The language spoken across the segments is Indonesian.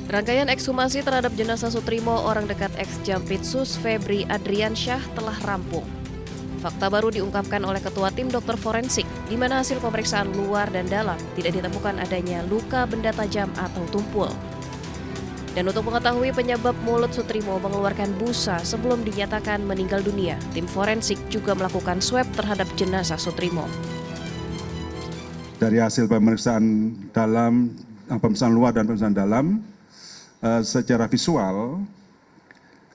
Rangkaian ekshumasi terhadap jenazah Sutrimo, orang dekat ex-Jampitsus Febri Adriansyah, telah rampung. Fakta baru diungkapkan oleh Ketua Tim Dokter Forensik, di mana hasil pemeriksaan luar dan dalam tidak ditemukan adanya luka benda tajam atau tumpul. Dan untuk mengetahui penyebab mulut Sutrimo mengeluarkan busa sebelum dinyatakan meninggal dunia, tim forensik juga melakukan swab terhadap jenazah Sutrimo. Dari hasil pemeriksaan dalam, pemeriksaan luar dan pemeriksaan dalam, secara visual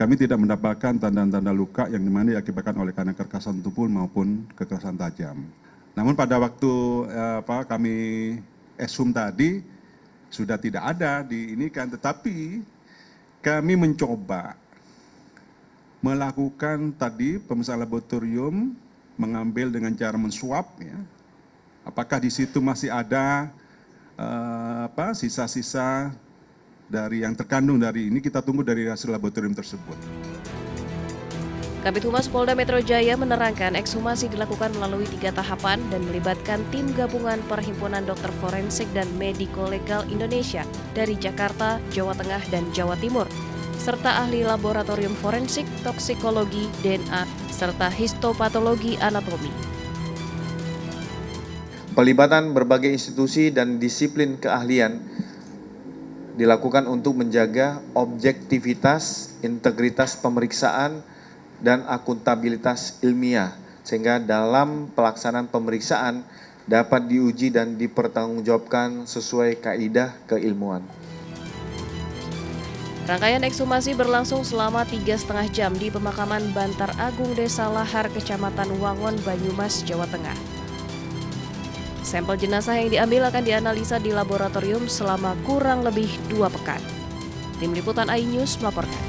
kami tidak mendapatkan tanda-tanda luka yang dimana diakibatkan oleh karena kekerasan tumpul maupun kekerasan tajam. Namun pada waktu kami ekshum tadi sudah tidak ada di ini kan, tetapi kami mencoba melakukan tadi pemeriksaan laboratorium, mengambil dengan cara mensuap, ya. Apakah di situ masih ada sisa-sisa dari yang terkandung dari ini, kita tunggu dari hasil laboratorium tersebut. Kabid Humas Polda Metro Jaya menerangkan ekshumasi dilakukan melalui 3 tahapan dan melibatkan tim gabungan Perhimpunan Dokter Forensik dan Mediko Legal Indonesia dari Jakarta, Jawa Tengah, dan Jawa Timur, serta ahli laboratorium forensik, toksikologi, DNA, serta histopatologi anatomi. Pelibatan berbagai institusi dan disiplin keahlian dilakukan untuk menjaga objektivitas, integritas pemeriksaan, dan akuntabilitas ilmiah, sehingga dalam pelaksanaan pemeriksaan dapat diuji dan dipertanggungjawabkan sesuai kaidah keilmuan. Rangkaian ekshumasi berlangsung selama 3,5 jam di pemakaman Bantar Agung Desa Lahar, Kecamatan Wangon, Banyumas, Jawa Tengah. Sampel jenazah yang diambil akan dianalisa di laboratorium selama kurang lebih 2 pekan. Tim Liputan iNews melaporkan.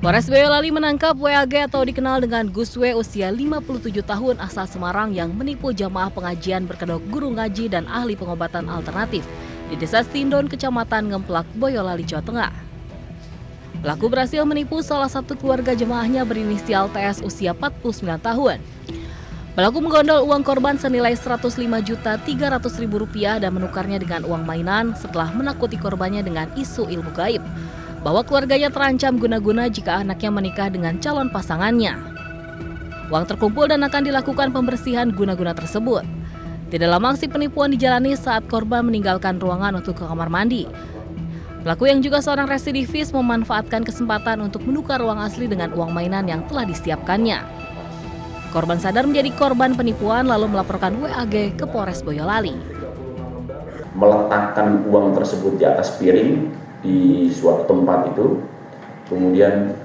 Polres Boyolali menangkap WAG atau dikenal dengan Gus W usia 57 tahun asal Semarang yang menipu jamaah pengajian berkedok guru ngaji dan ahli pengobatan alternatif di Desa Sindon, Kecamatan Ngemplak, Boyolali, Jawa Tengah. Pelaku berhasil menipu salah satu keluarga jemaahnya berinisial TS usia 49 tahun. Pelaku menggondol uang korban senilai Rp105.300.000 dan menukarnya dengan uang mainan setelah menakuti korbannya dengan isu ilmu gaib, bahwa keluarganya terancam guna-guna jika anaknya menikah dengan calon pasangannya. Uang terkumpul dan akan dilakukan pembersihan guna-guna tersebut. Tidak lama aksi penipuan dijalani saat korban meninggalkan ruangan untuk ke kamar mandi. Pelaku yang juga seorang residivis memanfaatkan kesempatan untuk menukar uang asli dengan uang mainan yang telah disiapkannya. Korban sadar menjadi korban penipuan lalu melaporkan WAG ke Polres Boyolali. Meletakkan uang tersebut di atas piring di suatu tempat itu, kemudian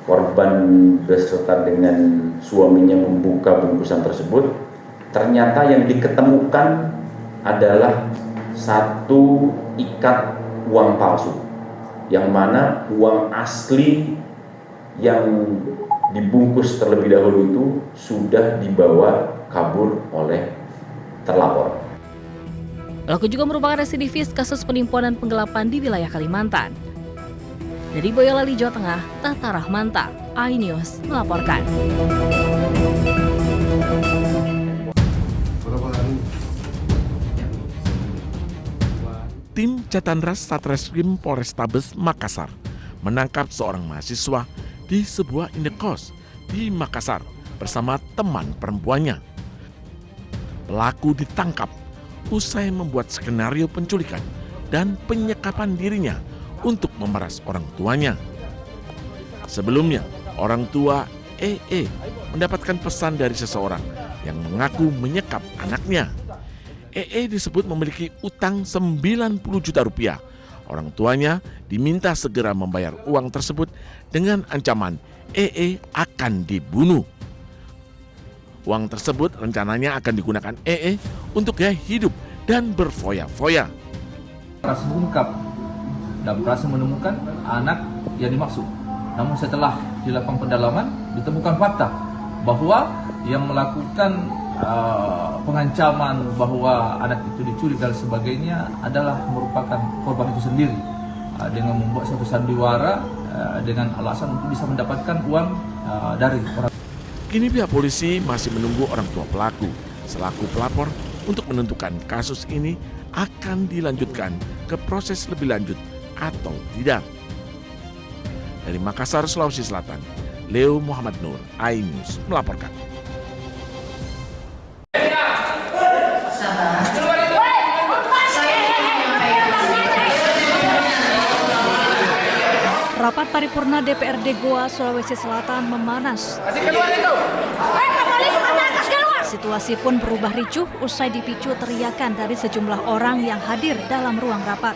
korban beserta dengan suaminya membuka bungkusan tersebut, ternyata yang diketemukan adalah satu ikat uang palsu, yang mana uang asli yang dibungkus terlebih dahulu itu sudah dibawa kabur oleh terlapor. Pelaku juga merupakan residivis kasus penipuan dan penggelapan di wilayah Kalimantan. Dari Boyolali, Jawa Tengah, Tata Rahmanta, iNews melaporkan. Tim Catanras Satreskrim Polrestabes Makassar menangkap seorang mahasiswa di sebuah indekos di Makassar bersama teman perempuannya. Pelaku ditangkap usai membuat skenario penculikan dan penyekapan dirinya untuk memeras orang tuanya. Sebelumnya, orang tua EE mendapatkan pesan dari seseorang yang mengaku menyekap anaknya. EE disebut memiliki utang 90 juta rupiah. Orang tuanya diminta segera membayar uang tersebut dengan ancaman EE akan dibunuh. Uang tersebut rencananya akan digunakan EE untuk gaya hidup dan berfoya-foya. Berhasil mengungkap dan berhasil menemukan anak yang dimaksud. Namun setelah dilakukan pendalaman, ditemukan fakta bahwa yang melakukan pengancaman bahwa anak itu diculik dan sebagainya adalah merupakan korban itu sendiri, dengan membuat suatu sandiwara dengan alasan untuk bisa mendapatkan uang dari orang. Kini pihak polisi masih menunggu orang tua pelaku selaku pelapor untuk menentukan kasus ini akan dilanjutkan ke proses lebih lanjut atau tidak. Dari Makassar, Sulawesi Selatan, Leo Muhammad Nur, iNews melaporkan. Rapat paripurna DPRD Goa, Sulawesi Selatan memanas. Situasi pun berubah ricuh usai dipicu teriakan dari sejumlah orang yang hadir dalam ruang rapat.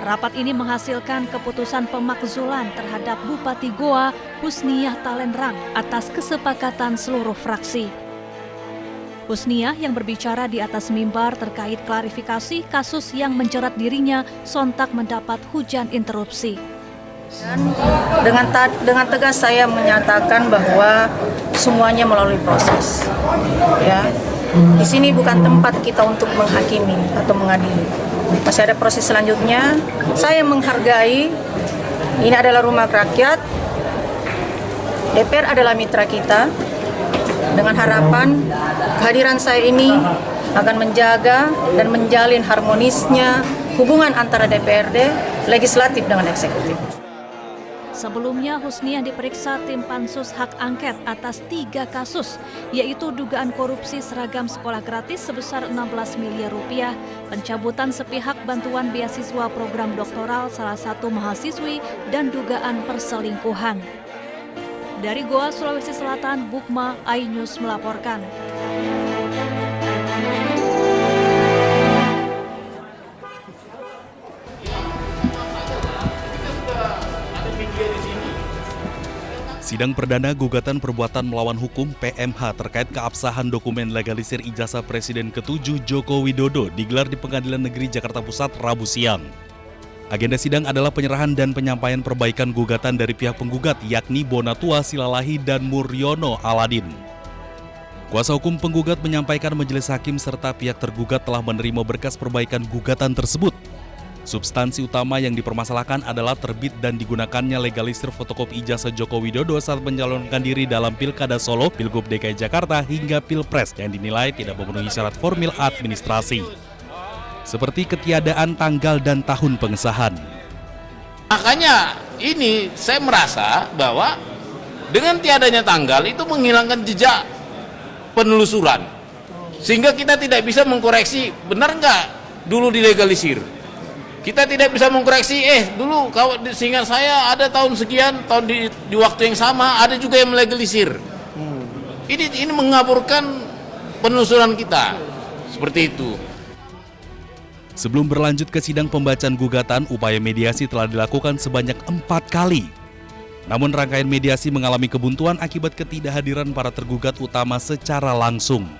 Rapat ini menghasilkan keputusan pemakzulan terhadap Bupati Goa, Husniyah Talenrang, atas kesepakatan seluruh fraksi. Husniyah yang berbicara di atas mimbar terkait klarifikasi kasus yang menjerat dirinya sontak mendapat hujan interupsi. Dengan tegas saya menyatakan bahwa semuanya melalui proses. Ya, di sini bukan tempat kita untuk menghakimi atau mengadili. Masih ada proses selanjutnya. Saya menghargai ini adalah rumah rakyat. DPR adalah mitra kita. Dengan harapan kehadiran saya ini akan menjaga dan menjalin harmonisnya hubungan antara DPRD, legislatif dengan eksekutif. Sebelumnya, Husniyah diperiksa tim Pansus Hak Angket atas 3 kasus, yaitu dugaan korupsi seragam sekolah gratis sebesar 16 miliar rupiah, pencabutan sepihak bantuan beasiswa program doktoral salah satu mahasiswi, dan dugaan perselingkuhan. Dari Goa, Sulawesi Selatan, Bukma, iNews melaporkan. Sidang perdana gugatan perbuatan melawan hukum PMH terkait keabsahan dokumen legalisir ijazah Presiden ke-7 Joko Widodo digelar di Pengadilan Negeri Jakarta Pusat Rabu siang. Agenda sidang adalah penyerahan dan penyampaian perbaikan gugatan dari pihak penggugat yakni Bonatua Silalahi dan Muryono Aladin. Kuasa hukum penggugat menyampaikan majelis hakim serta pihak tergugat telah menerima berkas perbaikan gugatan tersebut. Substansi utama yang dipermasalahkan adalah terbit dan digunakannya legalisir fotokopi ijazah Joko Widodo saat mencalonkan diri dalam Pilkada Solo, Pilgub DKI Jakarta hingga Pilpres yang dinilai tidak memenuhi syarat formil administrasi, seperti ketiadaan tanggal dan tahun pengesahan. Makanya ini saya merasa bahwa dengan tiadanya tanggal itu menghilangkan jejak penelusuran, sehingga kita tidak bisa mengkoreksi benar nggak dulu dilegalisir. Kita tidak bisa mengkoreksi, dulu kalau seingat saya ada tahun sekian, tahun di waktu yang sama ada juga yang melegalisir. Ini mengaburkan penelusuran kita, seperti itu. Sebelum berlanjut ke sidang pembacaan gugatan, upaya mediasi telah dilakukan sebanyak 4 kali. Namun rangkaian mediasi mengalami kebuntuan akibat ketidakhadiran para tergugat utama secara langsung.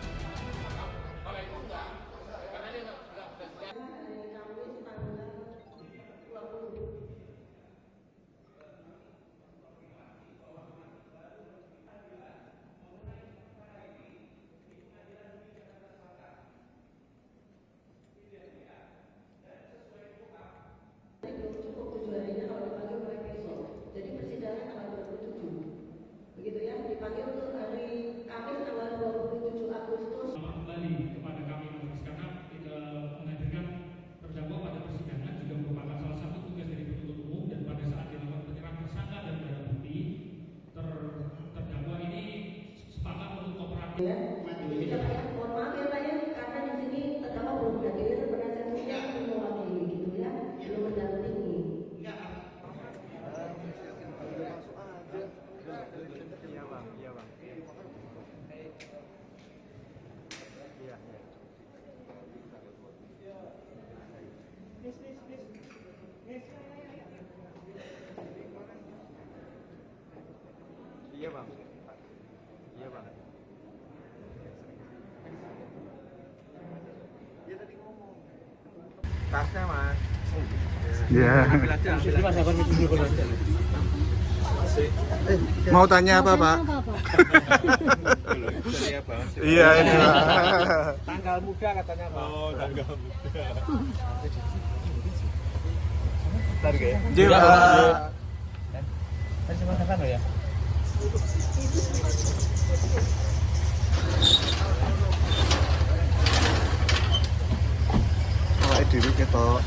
Iya bang. Iya bang. Dia tadi ngomong. Tasnya mas. Ya. Mau tanya apa Pak? Iya ini Pak. Tanggal muda katanya Pak. Oh tanggal muda. Bentar ya. Iya Pak. Tadi cuma katakan ya. Awake dhewe ketok.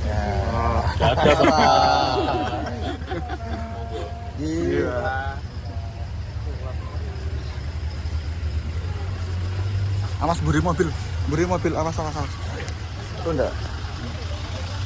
Ya. Iya. Awas buri mobil, awas. Tuh enggak.